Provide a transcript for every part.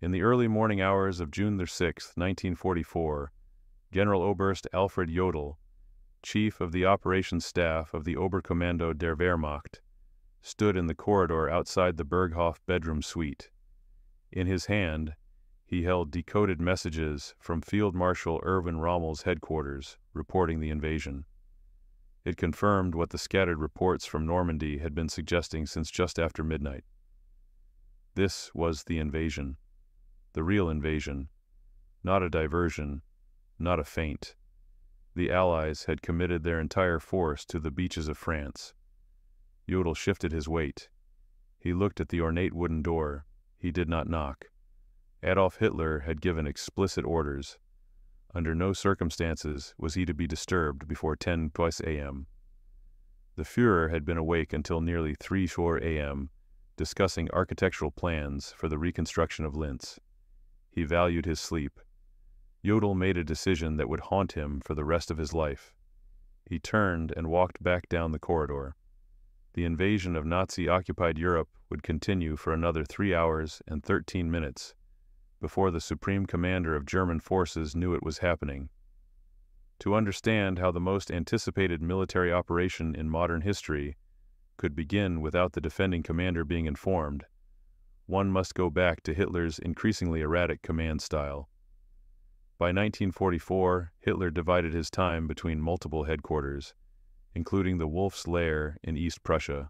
In the early morning hours of June 6, 1944, General Oberst Alfred Jodl, chief of the operations staff of the Oberkommando der Wehrmacht, stood in the corridor outside the Berghof bedroom suite. In his hand, he held decoded messages from Field Marshal Erwin Rommel's headquarters reporting the invasion. It confirmed what the scattered reports from Normandy had been suggesting since just after midnight. This was the invasion. The real invasion. Not a diversion, not a feint. The Allies had committed their entire force to the beaches of France. Jodl shifted his weight. He looked at the ornate wooden door. He did not knock. Adolf Hitler had given explicit orders. Under no circumstances was he to be disturbed before 10 a.m. The Führer had been awake until nearly 3 a.m., discussing architectural plans for the reconstruction of Linz. He valued his sleep. Jodl made a decision that would haunt him for the rest of his life. He turned and walked back down the corridor. The invasion of Nazi-occupied Europe would continue for another 3 hours and 13 minutes before the Supreme Commander of German forces knew it was happening. To understand how the most anticipated military operation in modern history could begin without the defending commander being informed, one must go back to Hitler's increasingly erratic command style. By 1944, Hitler divided his time between multiple headquarters, including the Wolf's Lair in East Prussia,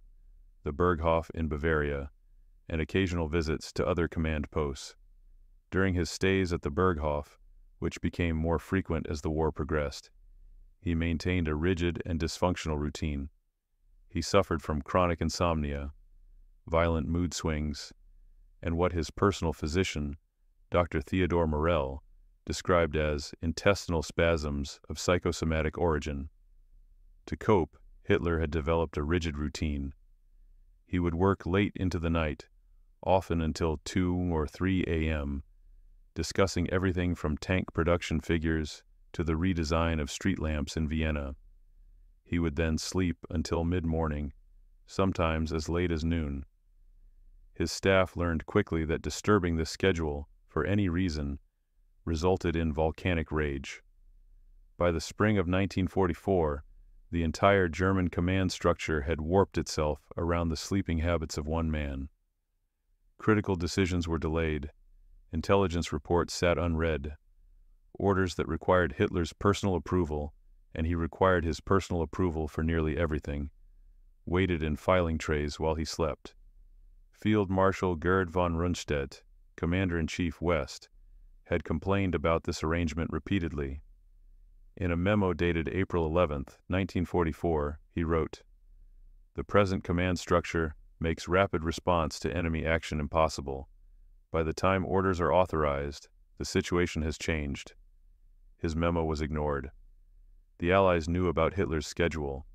the Berghof in Bavaria, and occasional visits to other command posts. During his stays at the Berghof, which became more frequent as the war progressed, he maintained a rigid and dysfunctional routine. He suffered from chronic insomnia, violent mood swings, and what his personal physician, Dr. Theodor Morell, described as intestinal spasms of psychosomatic origin. To cope, Hitler had developed a rigid routine. He would work late into the night, often until 2 or 3 a.m., discussing everything from tank production figures to the redesign of street lamps in Vienna. He would then sleep until mid-morning, sometimes as late as noon. His staff learned quickly that disturbing this schedule, for any reason, resulted in volcanic rage. By the spring of 1944, the entire German command structure had warped itself around the sleeping habits of one man. Critical decisions were delayed. Intelligence reports sat unread. Orders that required Hitler's personal approval, and he required his personal approval for nearly everything, waited in filing trays while he slept. Field Marshal Gerd von Rundstedt, Commander-in-Chief West, had complained about this arrangement repeatedly. In a memo dated April 11, 1944, he wrote, "The present command structure makes rapid response to enemy action impossible. By the time orders are authorized, the situation has changed." His memo was ignored. The Allies knew about Hitler's schedule.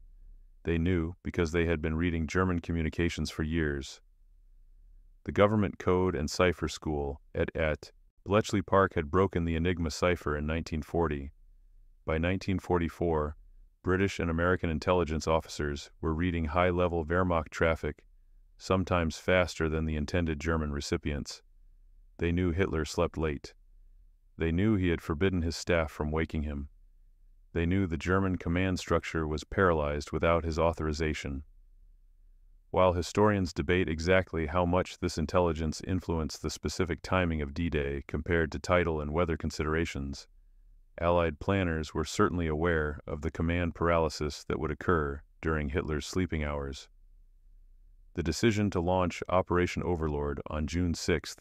They knew because they had been reading German communications for years. The Government Code and Cipher School at Bletchley Park had broken the Enigma cipher in 1940. By 1944, British and American intelligence officers were reading high-level Wehrmacht traffic, sometimes faster than the intended German recipients. They knew Hitler slept late. They knew he had forbidden his staff from waking him. They knew the German command structure was paralyzed without his authorization. While historians debate exactly how much this intelligence influenced the specific timing of D-Day compared to tidal and weather considerations, Allied planners were certainly aware of the command paralysis that would occur during Hitler's sleeping hours. The decision to launch Operation Overlord on June 6th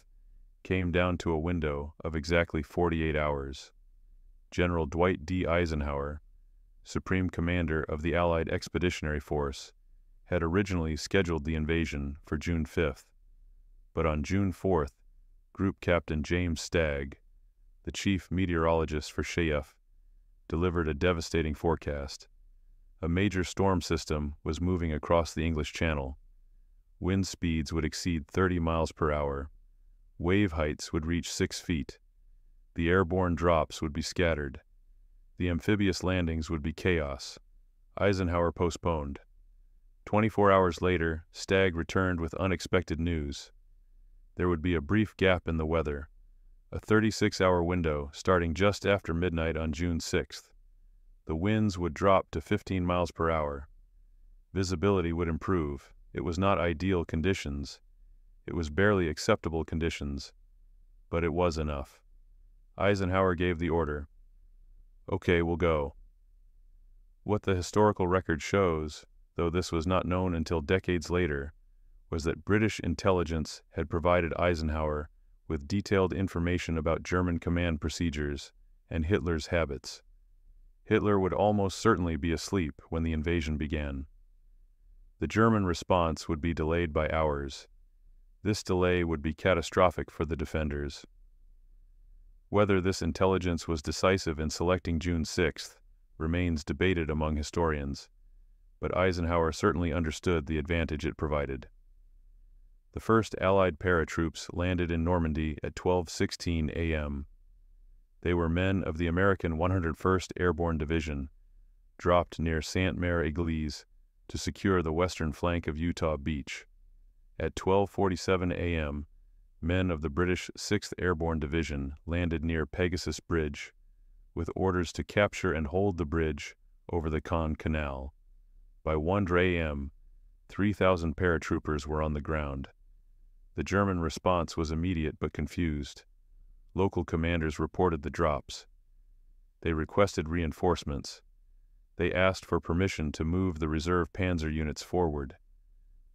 came down to a window of exactly 48 hours. General Dwight D. Eisenhower, Supreme Commander of the Allied Expeditionary Force, had originally scheduled the invasion for June 5th, but on June 4th, Group Captain James Stagg, the chief meteorologist for SHAEF, delivered a devastating forecast. A major storm system was moving across the English Channel. Wind speeds would exceed 30 miles per hour. Wave heights would reach 6 feet. The airborne drops would be scattered. The amphibious landings would be chaos. Eisenhower postponed. 24 hours later, Stagg returned with unexpected news. There would be a brief gap in the weather, a 36-hour window starting just after midnight on June 6th. The winds would drop to 15 miles per hour. Visibility would improve. It was not ideal conditions. It was barely acceptable conditions. But it was enough. Eisenhower gave the order. "Okay, we'll go." What the historical record shows, though this was not known until decades later, was that British intelligence had provided Eisenhower with detailed information about German command procedures and Hitler's habits. Hitler would almost certainly be asleep when the invasion began. The German response would be delayed by hours. This delay would be catastrophic for the defenders. Whether this intelligence was decisive in selecting June 6th remains debated among historians, but Eisenhower certainly understood the advantage it provided. The first Allied paratroops landed in Normandy at 12:16 a.m. They were men of the American 101st Airborne Division, dropped near Sainte-Mère-Église to secure the western flank of Utah Beach. At 12:47 a.m., men of the British 6th Airborne Division landed near Pegasus Bridge, with orders to capture and hold the bridge over the Caen Canal. By 1 a.m., 3,000 paratroopers were on the ground. The German response was immediate but confused. Local commanders reported the drops. They requested reinforcements. They asked for permission to move the reserve panzer units forward.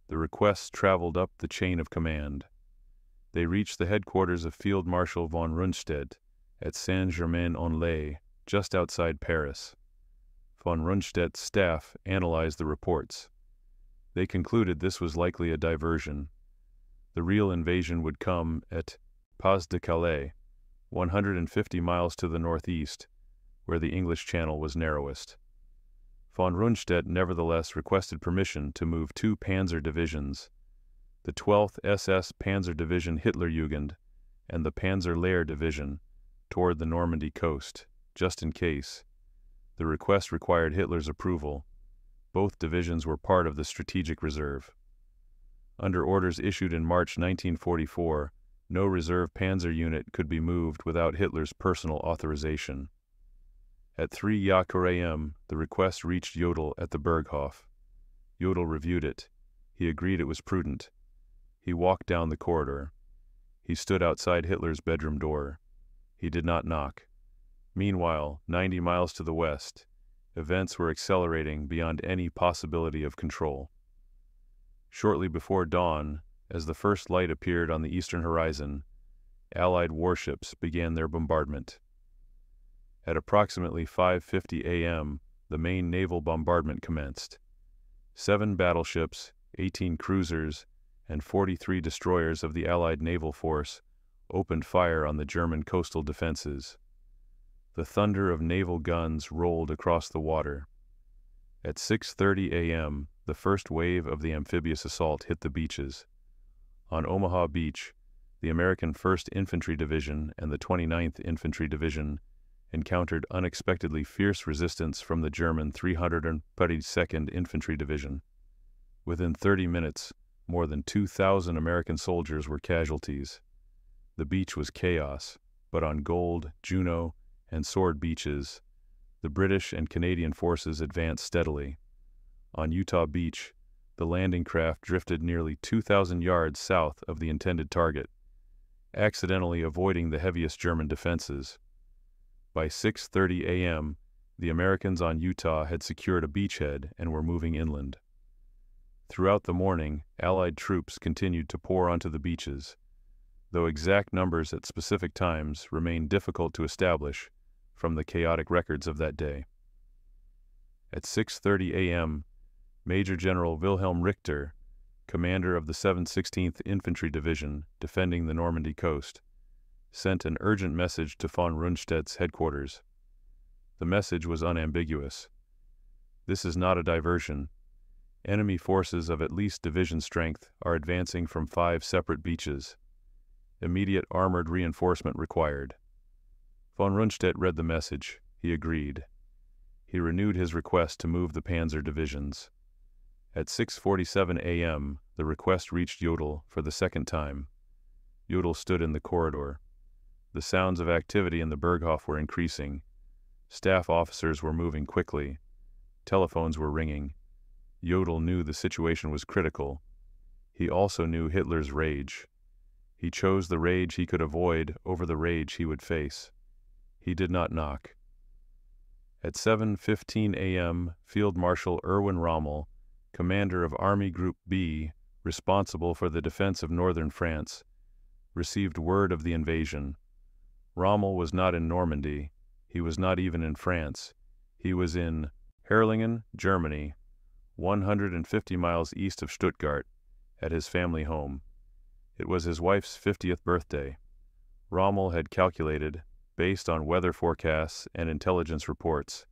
The requests traveled up the chain of command. They reached the headquarters of Field Marshal von Rundstedt at Saint-Germain-en-Laye, just outside Paris. Von Rundstedt's staff analyzed the reports. They concluded this was likely a diversion. The real invasion would come at Pas-de-Calais, 150 miles to the northeast, where the English Channel was narrowest. Von Rundstedt nevertheless requested permission to move 2 panzer divisions, the 12th SS Panzer Division Hitlerjugend and the Panzer Lehr Division, toward the Normandy coast, just in case. The request required Hitler's approval. Both divisions were part of the strategic reserve. Under orders issued in March 1944, no reserve panzer unit could be moved without Hitler's personal authorization. At 3 a.m., the request reached Jodl at the Berghof. Jodl reviewed it. He agreed it was prudent. He walked down the corridor. He stood outside Hitler's bedroom door. He did not knock. Meanwhile, 90 miles to the west, events were accelerating beyond any possibility of control. Shortly before dawn, as the first light appeared on the eastern horizon, Allied warships began their bombardment. At approximately 5:50 a.m., the main naval bombardment commenced. 7 battleships, 18 cruisers, and 43 destroyers of the Allied naval force opened fire on the German coastal defenses. The thunder of naval guns rolled across the water. At 6:30 a.m., the first wave of the amphibious assault hit the beaches. On Omaha Beach, the American 1st Infantry Division and the 29th Infantry Division encountered unexpectedly fierce resistance from the German 332nd Infantry Division. Within 30 minutes, more than 2,000 American soldiers were casualties. The beach was chaos, but on Gold, Juno, and Sword beaches, the British and Canadian forces advanced steadily. On Utah Beach, the landing craft drifted nearly 2,000 yards south of the intended target, accidentally avoiding the heaviest German defenses. By 6:30 a.m., the Americans on Utah had secured a beachhead and were moving inland. Throughout the morning, Allied troops continued to pour onto the beaches, though exact numbers at specific times remain difficult to establish from the chaotic records of that day. At 6:30 a.m., Major General Wilhelm Richter, commander of the 716th Infantry Division defending the Normandy coast, sent an urgent message to von Rundstedt's headquarters. The message was unambiguous. This is not a diversion. Enemy forces of at least division strength are advancing from 5 separate beaches. Immediate armored reinforcement required. Von Rundstedt read the message. He agreed. He renewed his request to move the panzer divisions. At 6:47 a.m., the request reached Jodl for the second time. Jodl stood in the corridor. The sounds of activity in the Berghof were increasing. Staff officers were moving quickly. Telephones were ringing. Jodl knew the situation was critical. He also knew Hitler's rage. He chose the rage he could avoid over the rage he would face. He did not knock. At 7:15 a.m., Field Marshal Erwin Rommel, commander of Army Group B, responsible for the defense of northern France, received word of the invasion. Rommel was not in Normandy. He was not even in France. He was in Herrlingen, Germany, 150 miles east of Stuttgart, at his family home. It was his wife's 50th birthday. Rommel had calculated, based on weather forecasts and intelligence reports,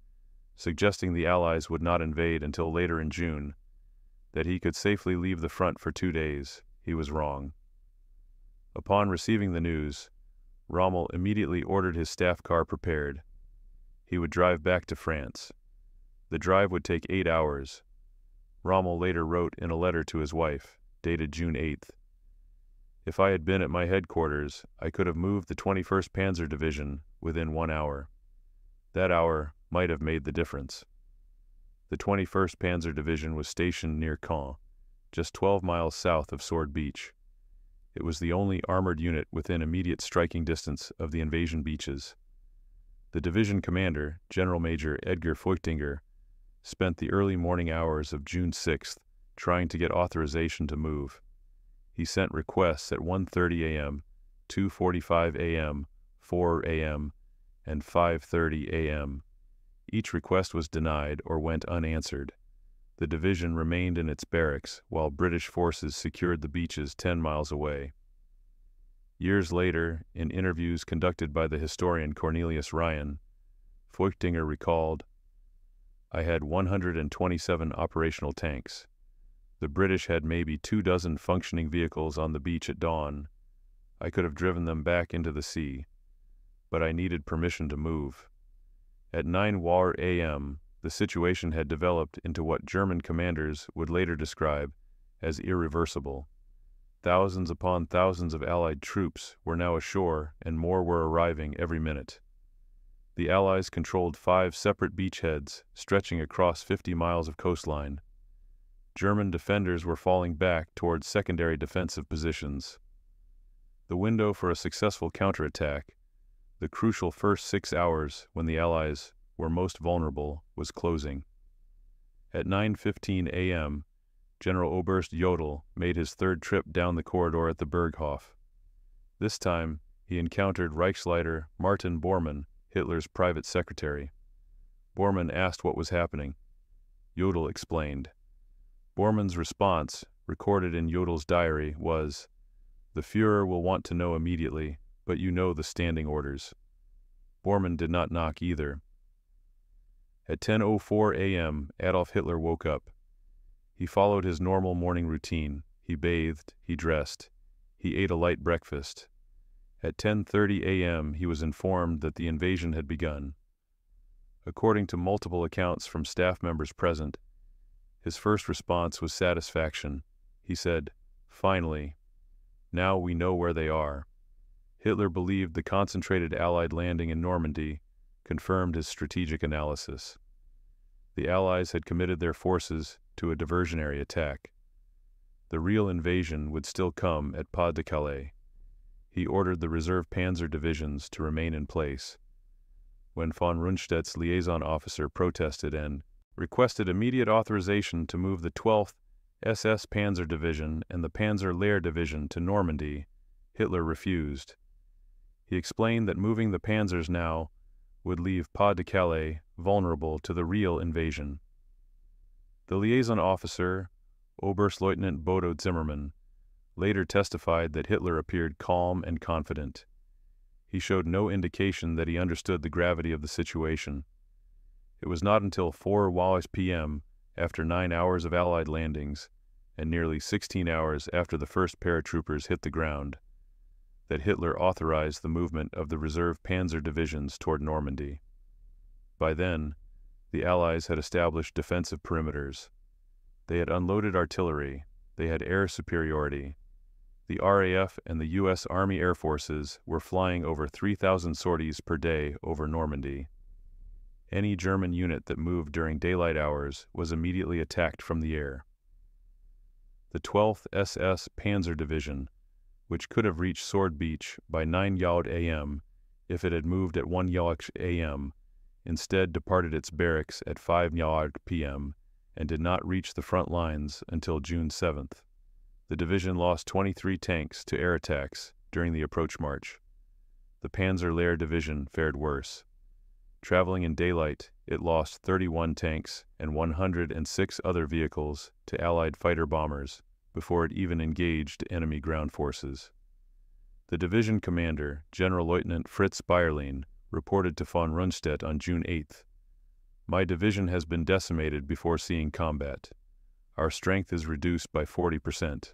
suggesting the Allies would not invade until later in June, that he could safely leave the front for 2 days. He was wrong. Upon receiving the news, Rommel immediately ordered his staff car prepared. He would drive back to France. The drive would take 8 hours. Rommel later wrote in a letter to his wife, dated June 8th, "If I had been at my headquarters, I could have moved the 21st Panzer Division within 1 hour. That hour might have made the difference." The 21st Panzer Division was stationed near Caen, just 12 miles south of Sword Beach. It was the only armored unit within immediate striking distance of the invasion beaches. The division commander, General Major Edgar Feuchtinger, spent the early morning hours of June 6th trying to get authorization to move. He sent requests at 1:30 a.m., 2:45 a.m., 4 a.m., and 5:30 a.m. Each request was denied or went unanswered. The division remained in its barracks while British forces secured the beaches 10 miles away. Years later, in interviews conducted by the historian Cornelius Ryan, Feuchtinger recalled, "I had 127 operational tanks. The British had maybe 24 functioning vehicles on the beach at dawn. I could have driven them back into the sea, but I needed permission to move." At 9:00 a.m., the situation had developed into what German commanders would later describe as irreversible. Thousands upon thousands of Allied troops were now ashore, and more were arriving every minute. The Allies controlled 5 separate beachheads stretching across 50 miles of coastline. German defenders were falling back towards secondary defensive positions. The window for a successful counterattack, the crucial first 6 hours when the Allies were most vulnerable, was closing. At 9:15 a.m., General Oberst Jodl made his third trip down the corridor at the Berghof. This time, he encountered Reichsleiter Martin Bormann, Hitler's private secretary. Bormann asked what was happening. Jodl explained. Bormann's response, recorded in Jodl's diary, was, "The Führer will want to know immediately, but you know the standing orders." Bormann did not knock either. At 10:04 a.m., Adolf Hitler woke up. He followed his normal morning routine. He bathed, he dressed, he ate a light breakfast. At 10:30 a.m., he was informed that the invasion had begun. According to multiple accounts from staff members present, his first response was satisfaction. He said, "Finally, now we know where they are." Hitler believed the concentrated Allied landing in Normandy confirmed his strategic analysis. The Allies had committed their forces to a diversionary attack. The real invasion would still come at Pas de Calais. He ordered the reserve panzer divisions to remain in place. When von Rundstedt's liaison officer protested and requested immediate authorization to move the 12th SS Panzer Division and the Panzer Lehr Division to Normandy, Hitler refused. He explained that moving the panzers now would leave Pas de Calais vulnerable to the real invasion. The liaison officer, Oberstleutnant Bodo Zimmermann, later testified that Hitler appeared calm and confident. He showed no indication that he understood the gravity of the situation. It was not until 4 p.m., after 9 hours of Allied landings, and nearly 16 hours after the first paratroopers hit the ground, that Hitler authorized the movement of the reserve panzer divisions toward Normandy. By then, the Allies had established defensive perimeters. They had unloaded artillery. They had air superiority. The RAF and the U.S. Army Air Forces were flying over 3,000 sorties per day over Normandy. Any German unit that moved during daylight hours was immediately attacked from the air. The 12th SS Panzer Division, which could have reached Sword Beach by 9 Yaud a.m. if it had moved at 1 Yaud a.m., instead departed its barracks at 5 Yaud p.m. and did not reach the front lines until June 7th. The division lost 23 tanks to air attacks during the approach march. The Panzer Lehr Division fared worse. Traveling in daylight, it lost 31 tanks and 106 other vehicles to Allied fighter bombers before it even engaged enemy ground forces. The division commander, Generalleutnant Fritz Bayerlein, reported to von Rundstedt on June 8th, "My division has been decimated before seeing combat. Our strength is reduced by 40%.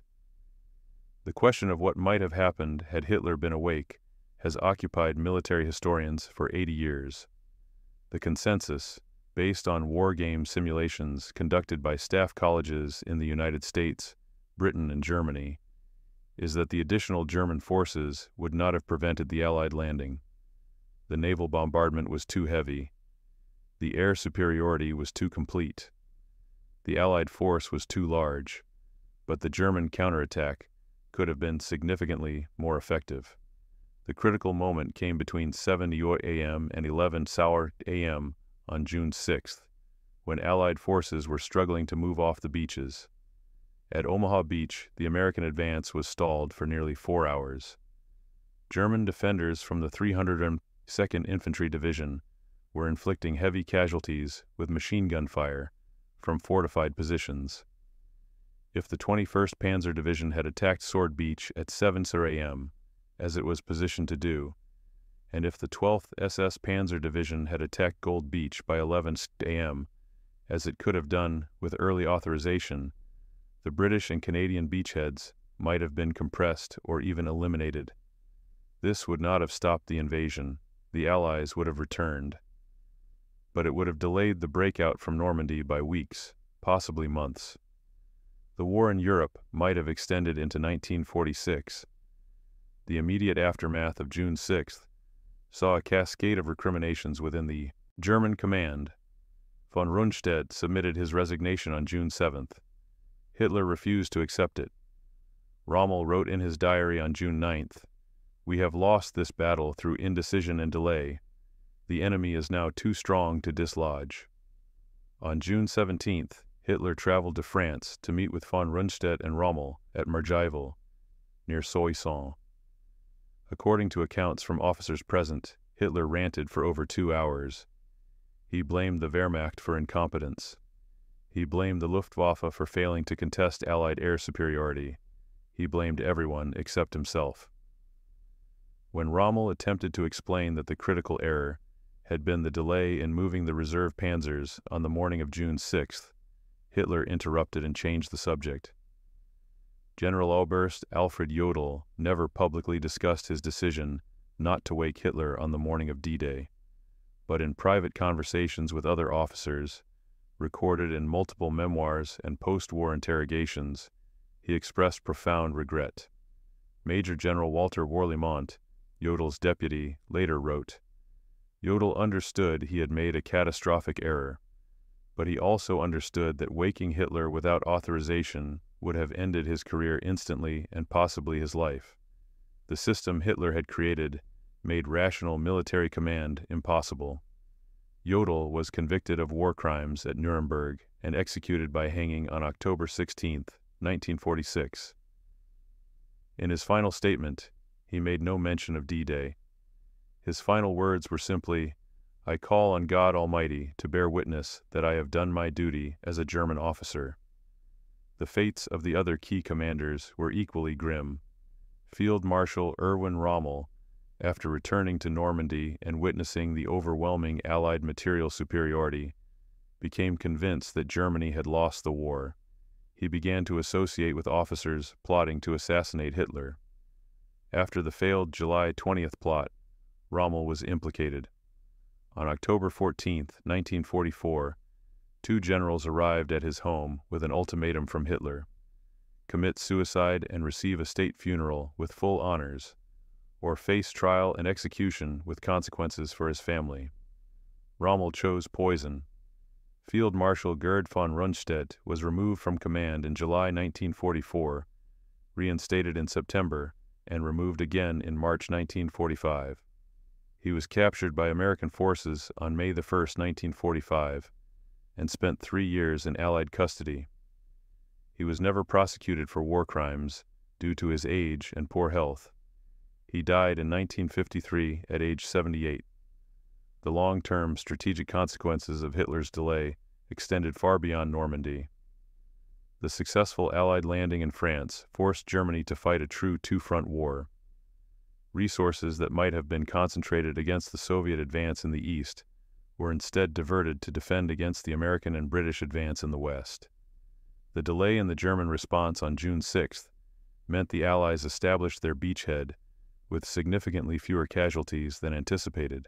The question of what might have happened had Hitler been awake has occupied military historians for 80 years. The consensus, based on war game simulations conducted by staff colleges in the United States, Britain, and Germany, is that the additional German forces would not have prevented the Allied landing. The naval bombardment was too heavy. The air superiority was too complete. The Allied force was too large, but the German counterattack could have been significantly more effective. The critical moment came between 7 a.m. and 11 a.m. on June 6th, when Allied forces were struggling to move off the beaches. At Omaha Beach, the American advance was stalled for nearly 4 hours. German defenders from the 302nd Infantry Division were inflicting heavy casualties with machine gun fire from fortified positions. If the 21st Panzer Division had attacked Sword Beach at 7 a.m., as it was positioned to do, and if the 12th SS Panzer Division had attacked Gold Beach by 11 a.m., as it could have done with early authorization, the British and Canadian beachheads might have been compressed or even eliminated. This would not have stopped the invasion. The Allies would have returned. But it would have delayed the breakout from Normandy by weeks, possibly months. The war in Europe might have extended into 1946. The immediate aftermath of June 6th saw a cascade of recriminations within the German command. Von Rundstedt submitted his resignation on June 7th. Hitler refused to accept it. Rommel wrote in his diary on June 9th, "We have lost this battle through indecision and delay. The enemy is now too strong to dislodge." On June 17th, Hitler traveled to France to meet with von Rundstedt and Rommel at Margivel, near Soissons. According to accounts from officers present, Hitler ranted for over 2 hours. He blamed the Wehrmacht for incompetence. He blamed the Luftwaffe for failing to contest Allied air superiority. He blamed everyone except himself. When Rommel attempted to explain that the critical error had been the delay in moving the reserve panzers on the morning of June 6th, Hitler interrupted and changed the subject. Generaloberst Alfred Jodl never publicly discussed his decision not to wake Hitler on the morning of D-Day, but in private conversations with other officers, recorded in multiple memoirs and post-war interrogations, he expressed profound regret. Major General Walter Warlimont, Jodl's deputy, later wrote, "Jodl understood he had made a catastrophic error, but he also understood that waking Hitler without authorization would have ended his career instantly and possibly his life. The system Hitler had created made rational military command impossible." Jodl was convicted of war crimes at Nuremberg and executed by hanging on October 16, 1946. In his final statement, he made no mention of D-Day. His final words were simply, "I call on God Almighty to bear witness that I have done my duty as a German officer." The fates of the other key commanders were equally grim. Field Marshal Erwin Rommel, after returning to Normandy and witnessing the overwhelming Allied material superiority, became convinced that Germany had lost the war. He began to associate with officers plotting to assassinate Hitler. After the failed July 20th plot, Rommel was implicated. On October 14, 1944, 2 generals arrived at his home with an ultimatum from Hitler. commit suicide and receive a state funeral with full honors, or face trial and execution with consequences for his family. Rommel chose poison. Field Marshal Gerd von Rundstedt was removed from command in July 1944, reinstated in September, and removed again in March 1945. He was captured by American forces on May 1, 1945, and spent 3 years in Allied custody. He was never prosecuted for war crimes due to his age and poor health. He died in 1953 at age 78. The long-term strategic consequences of Hitler's delay extended far beyond Normandy. The successful Allied landing in France forced Germany to fight a true two-front war. Resources that might have been concentrated against the Soviet advance in the east were instead diverted to defend against the American and British advance in the west. The delay in the German response on June 6 meant the Allies established their beachhead with significantly fewer casualties than anticipated.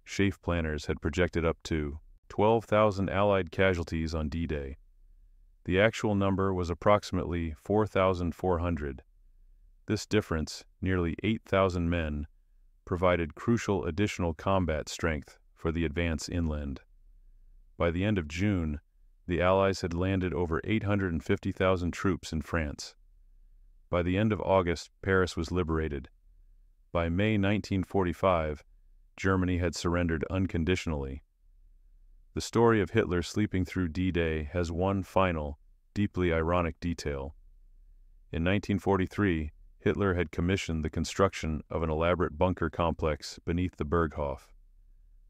SHAEF planners had projected up to 12,000 Allied casualties on D-Day. The actual number was approximately 4,400. This difference, nearly 8,000 men, provided crucial additional combat strength for the advance inland. By the end of June, the Allies had landed over 850,000 troops in France. By the end of August, Paris was liberated. By May 1945, Germany had surrendered unconditionally. The story of Hitler sleeping through D-Day has one final, deeply ironic detail. In 1943, Hitler had commissioned the construction of an elaborate bunker complex beneath the Berghof.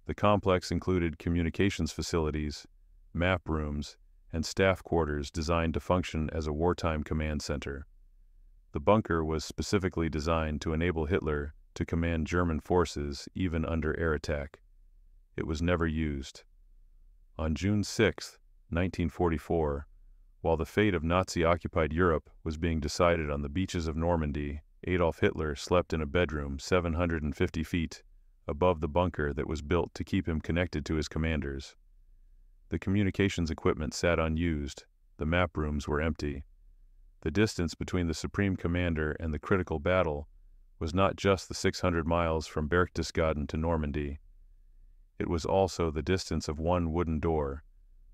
The complex included communications facilities, map rooms, and staff quarters designed to function as a wartime command center. The bunker was specifically designed to enable Hitler to command German forces even under air attack. It was never used. On June 6, 1944, while the fate of Nazi-occupied Europe was being decided on the beaches of Normandy, Adolf Hitler slept in a bedroom 750 feet above the bunker that was built to keep him connected to his commanders. The communications equipment sat unused, the map rooms were empty. The distance between the Supreme Commander and the critical battle was not just the 600 miles from Berchtesgaden to Normandy. It was also the distance of one wooden door,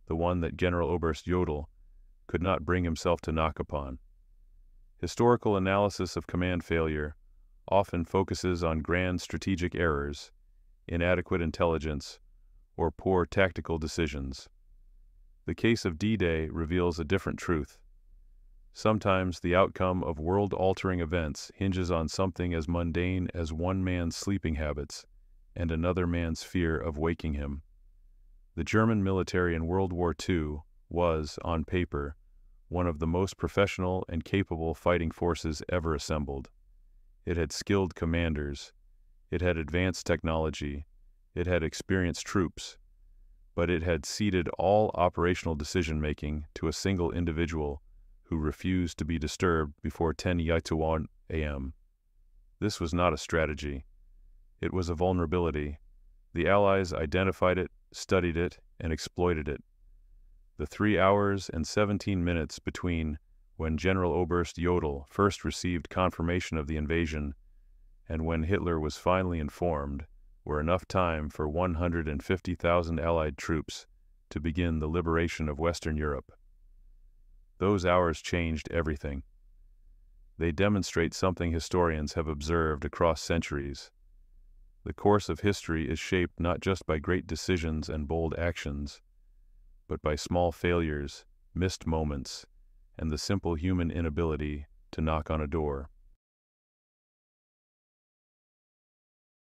the one that Generaloberst Jodl could not bring himself to knock upon. Historical analysis of command failure often focuses on grand strategic errors, inadequate intelligence, or poor tactical decisions. The case of D-Day reveals a different truth. Sometimes the outcome of world-altering events hinges on something as mundane as one man's sleeping habits and another man's fear of waking him. The German military in World War II was, on paper, one of the most professional and capable fighting forces ever assembled. It had skilled commanders, it had advanced technology, it had experienced troops, but it had ceded all operational decision-making to a single individual who refused to be disturbed before 10:01 a.m. This was not a strategy. It was a vulnerability. The Allies identified it, studied it, and exploited it. The 3 hours and 17 minutes between when Generaloberst Jodl first received confirmation of the invasion and when Hitler was finally informed were enough time for 150,000 Allied troops to begin the liberation of Western Europe. Those hours changed everything. They demonstrate something historians have observed across centuries. The course of history is shaped not just by great decisions and bold actions, but by small failures, missed moments, and the simple human inability to knock on a door.